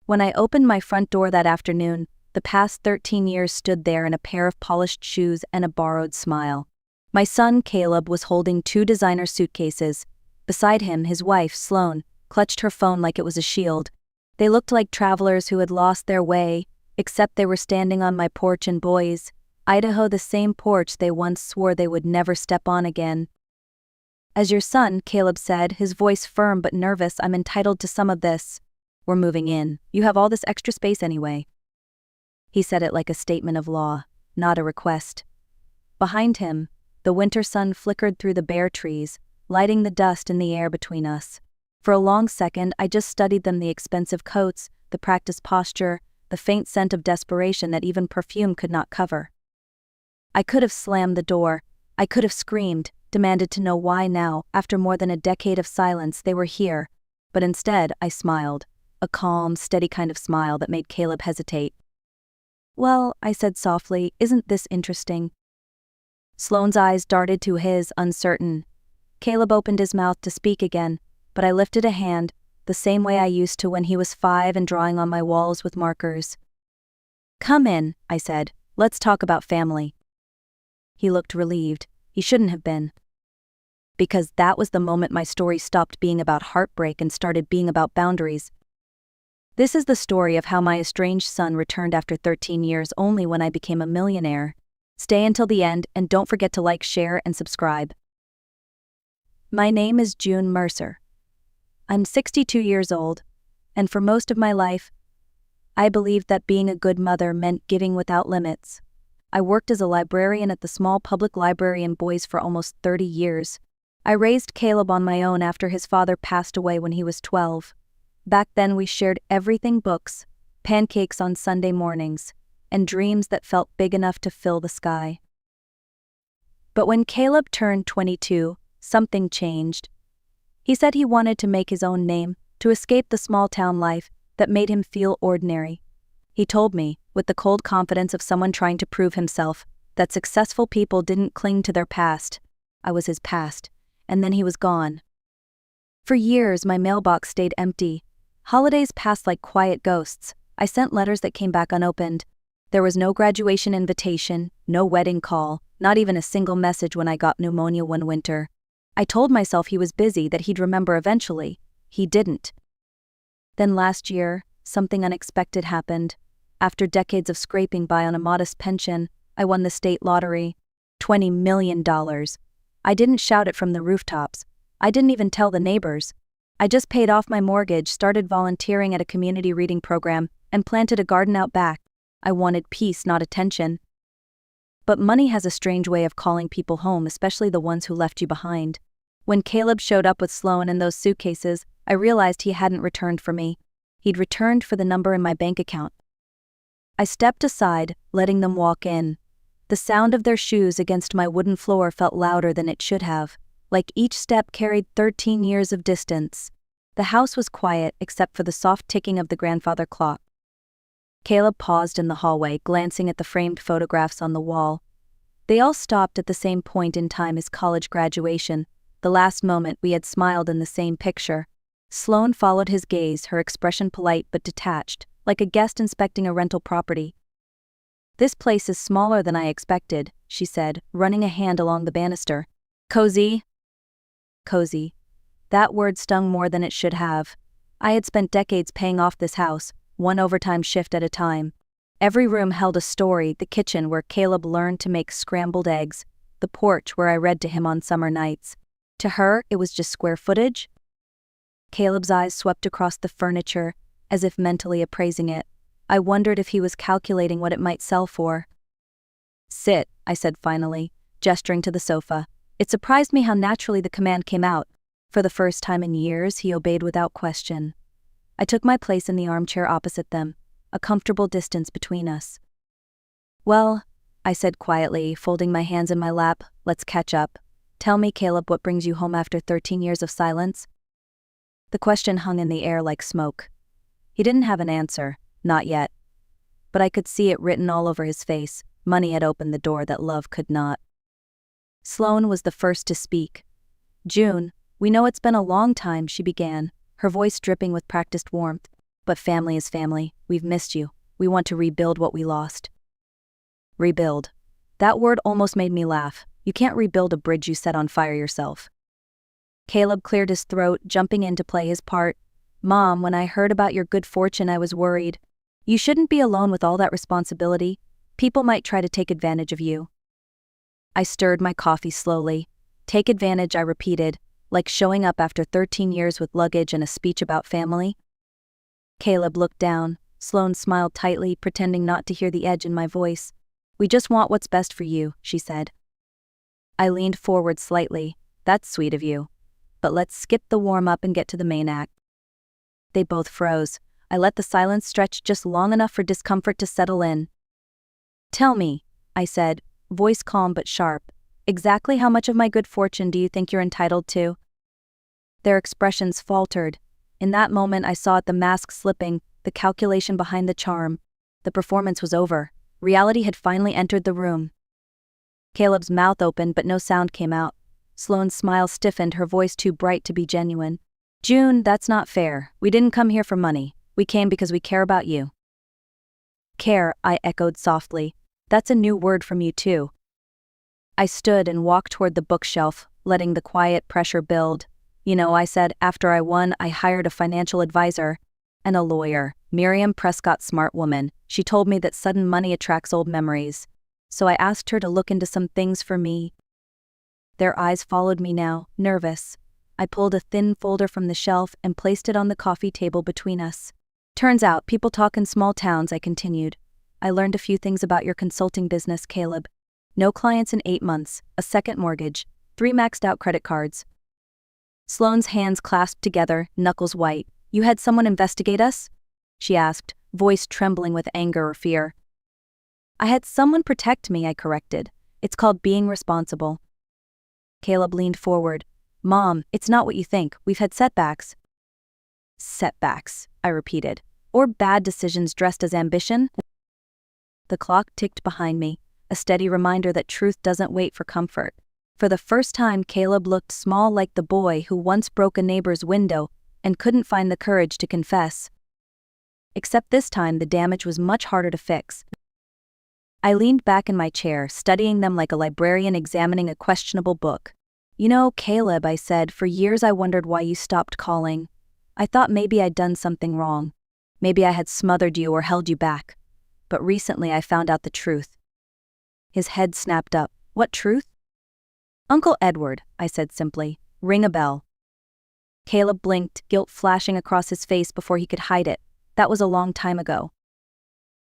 When I opened my front door that afternoon, the past 13 years stood there in a pair of polished shoes and a borrowed smile. My son, Caleb, was holding 2 designer suitcases. Beside him, his wife, Sloane, clutched her phone like it was a shield. They looked like travelers who had lost their way, except they were standing on my porch in Boise, Idaho, the same porch they once swore they would never step on again. "As your son," Caleb said, his voice firm but nervous, "I'm entitled to some of this. We're moving in. You have all this extra space anyway." He said it like a statement of law, not a request. Behind him, the winter sun flickered through the bare trees, lighting the dust in the air between us. For a long second, I just studied them, the expensive coats, the practiced posture, the faint scent of desperation that even perfume could not cover. I could have slammed the door. I could have screamed, demanded to know why now, after more than a decade of silence, they were here. But instead, I smiled. A calm, steady kind of smile that made Caleb hesitate. "Well," I said softly, "isn't this interesting?" Sloane's eyes darted to his, uncertain. Caleb opened his mouth to speak again, but I lifted a hand, the same way I used to when he was 5 and drawing on my walls with markers. "Come in," I said. "Let's talk about family." He looked relieved. He shouldn't have been. Because that was the moment my story stopped being about heartbreak and started being about boundaries. This is the story of how my estranged son returned after 13 years only when I became a millionaire. Stay until the end and don't forget to like, share, and subscribe. My name is June Mercer. I'm 62 years old, and for most of my life, I believed that being a good mother meant giving without limits. I worked as a librarian at the small public library in Boise for almost 30 years. I raised Caleb on my own after his father passed away when he was 12. Back then we shared everything: books, pancakes on Sunday mornings, and dreams that felt big enough to fill the sky. But when Caleb turned 22, something changed. He said he wanted to make his own name, to escape the small-town life that made him feel ordinary. He told me, with the cold confidence of someone trying to prove himself, that successful people didn't cling to their past. I was his past, and then he was gone. For years, my mailbox stayed empty. Holidays passed like quiet ghosts. I sent letters that came back unopened. There was no graduation invitation, no wedding call, not even a single message when I got pneumonia one winter. I told myself he was busy, that he'd remember eventually. He didn't. Then last year, something unexpected happened. After decades of scraping by on a modest pension, I won the state lottery. $20 million. I didn't shout it from the rooftops. I didn't even tell the neighbors. I just paid off my mortgage, started volunteering at a community reading program, and planted a garden out back. I wanted peace, not attention. But money has a strange way of calling people home, especially the ones who left you behind. When Caleb showed up with Sloane and those suitcases, I realized he hadn't returned for me. He'd returned for the number in my bank account. I stepped aside, letting them walk in. The sound of their shoes against my wooden floor felt louder than it should have, like each step carried 13 years of distance. The house was quiet except for the soft ticking of the grandfather clock. Caleb paused in the hallway, glancing at the framed photographs on the wall. They all stopped at the same point in time: his college graduation, the last moment we had smiled in the same picture. Sloane followed his gaze, her expression polite but detached, like a guest inspecting a rental property. "This place is smaller than I expected," she said, running a hand along the banister. "Cozy?" Cozy. That word stung more than it should have. I had spent decades paying off this house, one overtime shift at a time. Every room held a story: the kitchen where Caleb learned to make scrambled eggs, the porch where I read to him on summer nights. To her, it was just square footage. Caleb's eyes swept across the furniture, as if mentally appraising it. I wondered if he was calculating what it might sell for. "Sit," I said finally, gesturing to the sofa. It surprised me how naturally the command came out. For the first time in years, he obeyed without question. I took my place in the armchair opposite them, a comfortable distance between us. "Well," I said quietly, folding my hands in my lap, "let's catch up. Tell me, Caleb, what brings you home after 13 years of silence?" The question hung in the air like smoke. He didn't have an answer, not yet. But I could see it written all over his face. Money had opened the door that love could not. Sloane was the first to speak. "June, we know it's been a long time," she began, her voice dripping with practiced warmth. But family is family. We've missed you. We want to rebuild what we lost. Rebuild. That word almost made me laugh. You can't rebuild a bridge you set on fire yourself. Caleb cleared his throat, jumping in to play his part. Mom, when I heard about your good fortune, I was worried. You shouldn't be alone with all that responsibility. People might try to take advantage of you. I stirred my coffee slowly. Take advantage, I repeated, like showing up after 13 years with luggage and a speech about family. Caleb looked down. Sloane smiled tightly, pretending not to hear the edge in my voice. We just want what's best for you, she said. I leaned forward slightly. That's sweet of you. But let's skip the warm-up and get to the main act. They both froze. I let the silence stretch just long enough for discomfort to settle in. Tell me, I said, voice calm but sharp, exactly how much of my good fortune do you think you're entitled to? Their expressions faltered. In that moment I saw it, the mask slipping, the calculation behind the charm. The performance was over. Reality had finally entered the room. Caleb's mouth opened but no sound came out. Sloane's smile stiffened, her voice too bright to be genuine. June, that's not fair. We didn't come here for money. We came because we care about you. Care, I echoed softly. That's a new word from you too. I stood and walked toward the bookshelf, letting the quiet pressure build. You know, I said, after I won, I hired a financial advisor and a lawyer, Miriam Prescott, smart woman. She told me that sudden money attracts old memories. So I asked her to look into some things for me. Their eyes followed me now, nervous. I pulled a thin folder from the shelf and placed it on the coffee table between us. Turns out, people talk in small towns, I continued. I learned a few things about your consulting business, Caleb. No clients in 8 months, a second mortgage, 3 maxed-out credit cards. Sloane's hands clasped together, knuckles white. You had someone investigate us? She asked, voice trembling with anger or fear. I had someone protect me, I corrected. It's called being responsible. Caleb leaned forward. Mom, it's not what you think. We've had setbacks. Setbacks, I repeated. Or bad decisions dressed as ambition? The clock ticked behind me, a steady reminder that truth doesn't wait for comfort. For the first time, Caleb looked small, like the boy who once broke a neighbor's window and couldn't find the courage to confess. Except this time the damage was much harder to fix. I leaned back in my chair, studying them like a librarian examining a questionable book. You know, Caleb, I said, for years I wondered why you stopped calling. I thought maybe I'd done something wrong. Maybe I had smothered you or held you back. But recently I found out the truth. His head snapped up. What truth? Uncle Edward, I said simply. Ring a bell. Caleb blinked, guilt flashing across his face before he could hide it. That was a long time ago.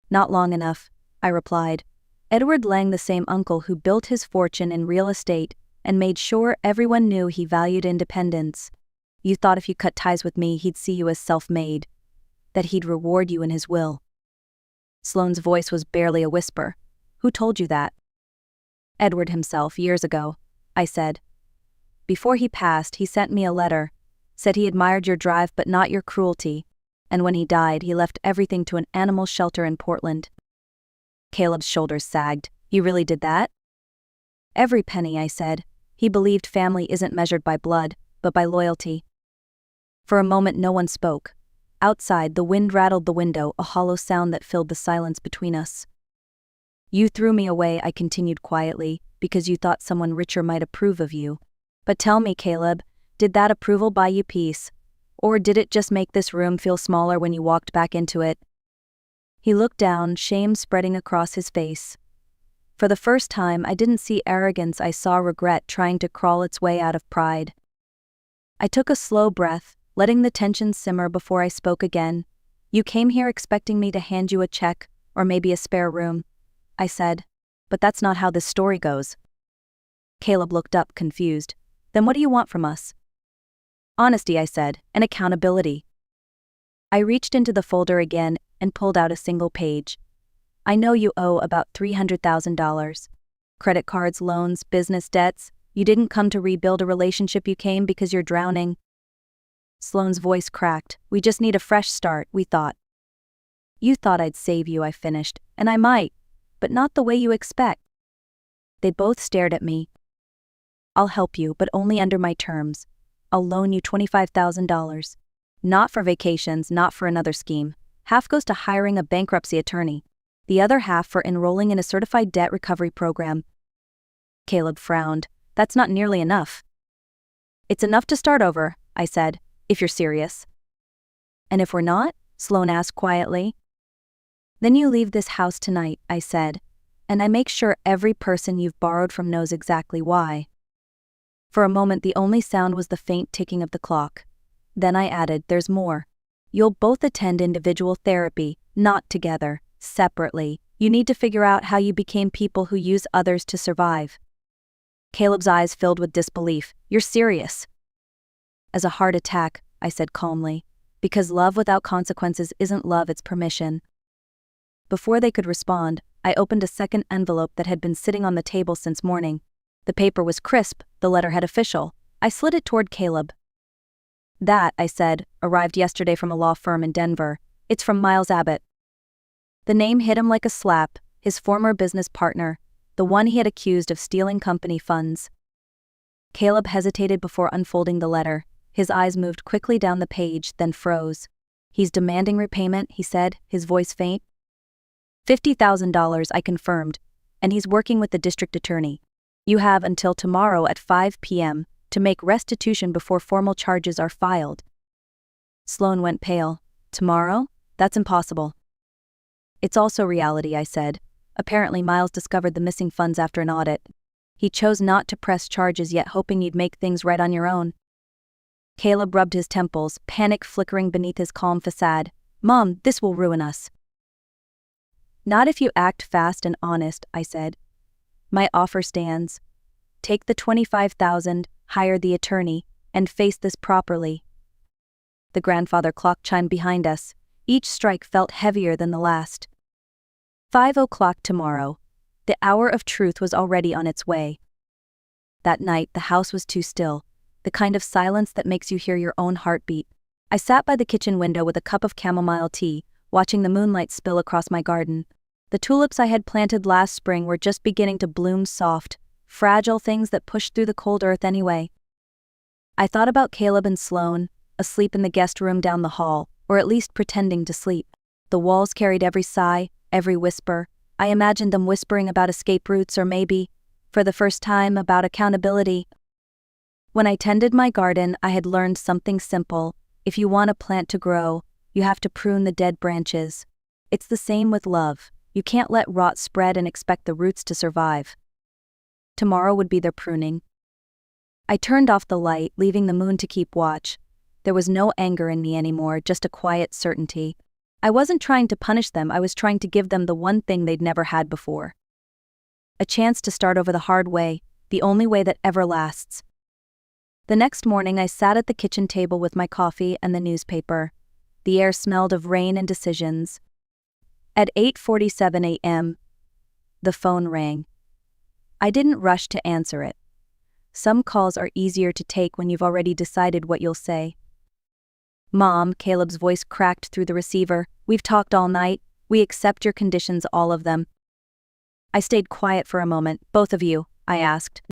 Not long enough, I replied. Edward Lang, the same uncle who built his fortune in real estate and made sure everyone knew he valued independence. You thought if you cut ties with me, he'd see you as self-made, that he'd reward you in his will. Sloane's voice was barely a whisper. Who told you that? Edward himself, years ago, I said. Before he passed, he sent me a letter, said he admired your drive but not your cruelty, and when he died, he left everything to an animal shelter in Portland. Caleb's shoulders sagged. He really did that? Every penny, I said. He believed family isn't measured by blood, but by loyalty. For a moment no one spoke. Outside, the wind rattled the window, a hollow sound that filled the silence between us. You threw me away, I continued quietly, because you thought someone richer might approve of you. But tell me, Caleb, did that approval buy you peace? Or did it just make this room feel smaller when you walked back into it? He looked down, shame spreading across his face. For the first time, I didn't see arrogance, I saw regret trying to crawl its way out of pride. I took a slow breath, letting the tension simmer before I spoke again. You came here expecting me to hand you a check, or maybe a spare room, I said. But that's not how this story goes. Caleb looked up, confused. Then what do you want from us? Honesty, I said, and accountability. I reached into the folder again and pulled out a single page. I know you owe about $300,000. Credit cards, loans, business debts. You didn't come to rebuild a relationship, you came because you're drowning. Sloane's voice cracked. We just need a fresh start, we thought. You thought I'd save you, I finished, and I might, but not the way you expect. They both stared at me. I'll help you, but only under my terms. I'll loan you $25,000. Not for vacations, not for another scheme. Half goes to hiring a bankruptcy attorney. The other half for enrolling in a certified debt recovery program. Caleb frowned. That's not nearly enough. It's enough to start over, I said, if you're serious. And if we're not? Sloan asked quietly. Then you leave this house tonight, I said, and I make sure every person you've borrowed from knows exactly why. For a moment the only sound was the faint ticking of the clock. Then I added, there's more. You'll both attend individual therapy, not together, separately. You need to figure out how you became people who use others to survive. Caleb's eyes filled with disbelief. You're serious? As a heart attack, I said calmly, because love without consequences isn't love, it's permission. Before they could respond, I opened a second envelope that had been sitting on the table since morning. The paper was crisp, the letterhead official. I slid it toward Caleb. That, I said, arrived yesterday from a law firm in Denver. It's from Miles Abbott. The name hit him like a slap, his former business partner, the one he had accused of stealing company funds. Caleb hesitated before unfolding the letter. His eyes moved quickly down the page, then froze. He's demanding repayment, he said, his voice faint. $50,000, I confirmed, and he's working with the district attorney. You have until tomorrow at 5 p.m. to make restitution before formal charges are filed. Sloan went pale. Tomorrow? That's impossible. It's also reality, I said. Apparently Miles discovered the missing funds after an audit. He chose not to press charges yet, hoping you'd make things right on your own. Caleb rubbed his temples, panic flickering beneath his calm facade. Mom, this will ruin us. Not if you act fast and honest, I said. My offer stands. Take the $25,000, hire the attorney, and face this properly. The grandfather clock chimed behind us. Each strike felt heavier than the last. 5:00 tomorrow. The hour of truth was already on its way. That night the house was too still, the kind of silence that makes you hear your own heartbeat. I sat by the kitchen window with a cup of chamomile tea, watching the moonlight spill across my garden. The tulips I had planted last spring were just beginning to bloom, soft, fragile things that pushed through the cold earth anyway. I thought about Caleb and Sloan, asleep in the guest room down the hall, or at least pretending to sleep. The walls carried every sigh, every whisper. I imagined them whispering about escape routes or maybe, for the first time, about accountability. When I tended my garden, I had learned something simple. If you want a plant to grow, you have to prune the dead branches. It's the same with love. You can't let rot spread and expect the roots to survive. Tomorrow would be their pruning. I turned off the light, leaving the moon to keep watch. There was no anger in me anymore, just a quiet certainty. I wasn't trying to punish them, I was trying to give them the one thing they'd never had before. A chance to start over the hard way, the only way that ever lasts. The next morning I sat at the kitchen table with my coffee and the newspaper. The air smelled of rain and decisions. At 8:47 a.m., the phone rang. I didn't rush to answer it. Some calls are easier to take when you've already decided what you'll say. Mom, Caleb's voice cracked through the receiver. We've talked all night. We accept your conditions, all of them. I stayed quiet for a moment. Both of you, I asked.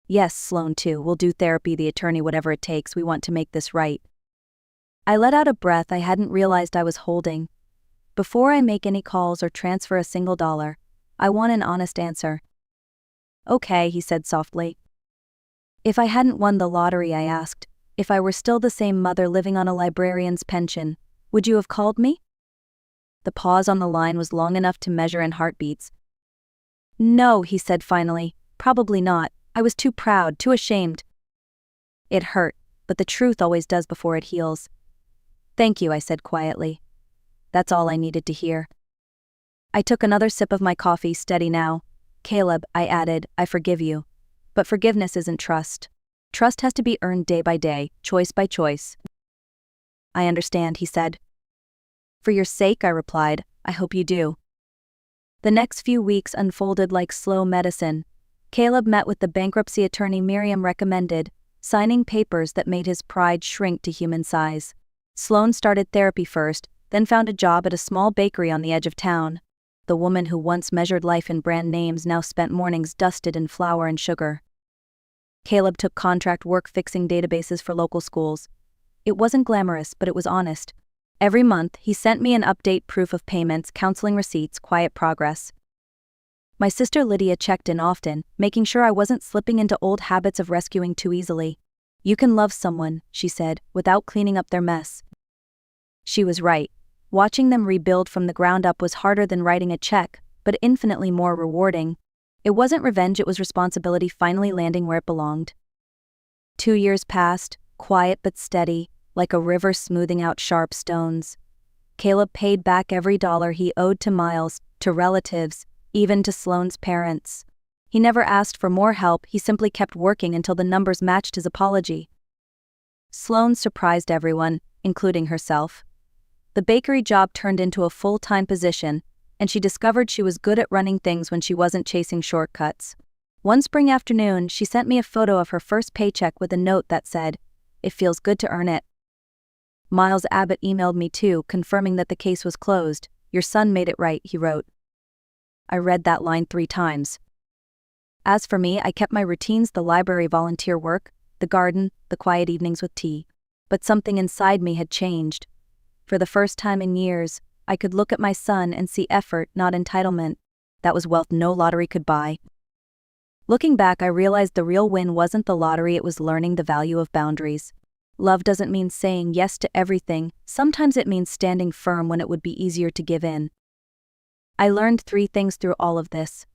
Yes, Sloan too. We'll do therapy, the attorney, whatever it takes. We want to make this right. I let out a breath I hadn't realized I was holding. Before I make any calls or transfer a single dollar, I want an honest answer. Okay, he said softly. If I hadn't won the lottery, I asked, if I were still the same mother living on a librarian's pension, would you have called me? The pause on the line was long enough to measure in heartbeats. No, he said finally, probably not. I was too proud, too ashamed. It hurt, but the truth always does before it heals. Thank you, I said quietly. That's all I needed to hear. I took another sip of my coffee, steady now. Caleb, I added, I forgive you. But forgiveness isn't trust. Trust has to be earned day by day, choice by choice. I understand, he said. For your sake, I replied, I hope you do. The next few weeks unfolded like slow medicine. Caleb met with the bankruptcy attorney Miriam recommended, signing papers that made his pride shrink to human size. Sloan started therapy first, then found a job at a small bakery on the edge of town. The woman who once measured life in brand names now spent mornings dusted in flour and sugar. Caleb took contract work fixing databases for local schools. It wasn't glamorous, but it was honest. Every month, he sent me an update, proof of payments, counseling receipts, quiet progress. My sister Lydia checked in often, making sure I wasn't slipping into old habits of rescuing too easily. "You can love someone," she said, "without cleaning up their mess." She was right. Watching them rebuild from the ground up was harder than writing a check, but infinitely more rewarding. It wasn't revenge, it was responsibility finally landing where it belonged. 2 years passed, quiet but steady, like a river smoothing out sharp stones. Caleb paid back every dollar he owed to Miles, to relatives, even to Sloane's parents. He never asked for more help, he simply kept working until the numbers matched his apology. Sloane surprised everyone, including herself. The bakery job turned into a full-time position, and she discovered she was good at running things when she wasn't chasing shortcuts. One spring afternoon, she sent me a photo of her first paycheck with a note that said, "It feels good to earn it." Miles Abbott emailed me too, confirming that the case was closed. "Your son made it right," he wrote. I read that line 3 times. As for me, I kept my routines, the library volunteer work, the garden, the quiet evenings with tea. But something inside me had changed. For the first time in years, I could look at my son and see effort, not entitlement. That was wealth no lottery could buy. Looking back, I realized the real win wasn't the lottery, it was learning the value of boundaries. Love doesn't mean saying yes to everything, sometimes it means standing firm when it would be easier to give in. I learned 3 things through all of this.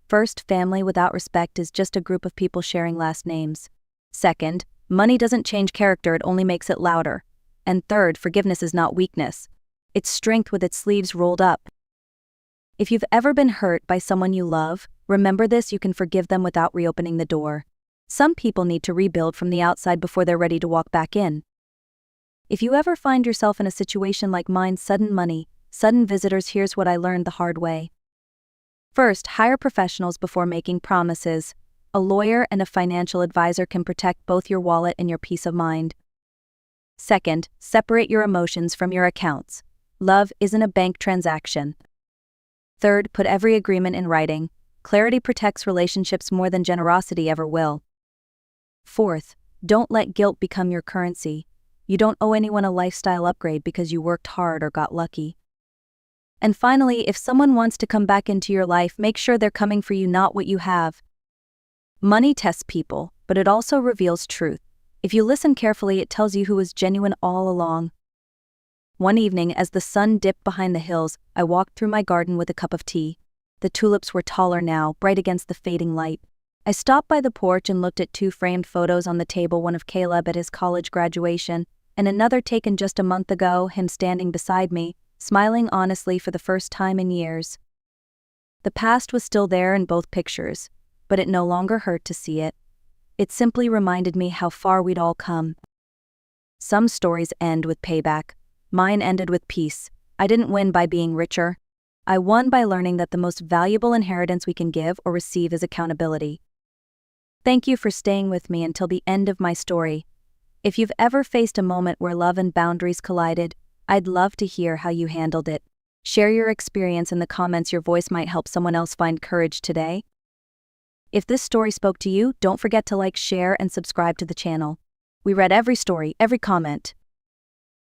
First, family without respect is just a group of people sharing last names. Second, money doesn't change character, it only makes it louder. And third, forgiveness is not weakness. It's strength with its sleeves rolled up. If you've ever been hurt by someone you love, remember this: you can forgive them without reopening the door. Some people need to rebuild from the outside before they're ready to walk back in. If you ever find yourself in a situation like mine, sudden money, sudden visitors, here's what I learned the hard way. First, hire professionals before making promises. A lawyer and a financial advisor can protect both your wallet and your peace of mind. Second, separate your emotions from your accounts. Love isn't a bank transaction. Third, put every agreement in writing. Clarity protects relationships more than generosity ever will. Fourth, don't let guilt become your currency. You don't owe anyone a lifestyle upgrade because you worked hard or got lucky. And finally, if someone wants to come back into your life, make sure they're coming for you, not what you have. Money tests people, but it also reveals truth. If you listen carefully, it tells you who was genuine all along. One evening, as the sun dipped behind the hills, I walked through my garden with a cup of tea. The tulips were taller now, bright against the fading light. I stopped by the porch and looked at 2 framed photos on the table, one of Caleb at his college graduation, and another taken just a month ago, him standing beside me, smiling honestly for the first time in years. The past was still there in both pictures, but it no longer hurt to see it. It simply reminded me how far we'd all come. Some stories end with payback. Mine ended with peace. I didn't win by being richer. I won by learning that the most valuable inheritance we can give or receive is accountability. Thank you for staying with me until the end of my story. If you've ever faced a moment where love and boundaries collided, I'd love to hear how you handled it. Share your experience in the comments. Your voice might help someone else find courage today. If this story spoke to you, don't forget to like, share, and subscribe to the channel. We read every story, every comment.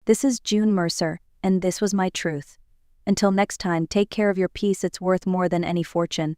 This is June Mercer, and this was my truth. Until next time, take care of your peace, it's worth more than any fortune.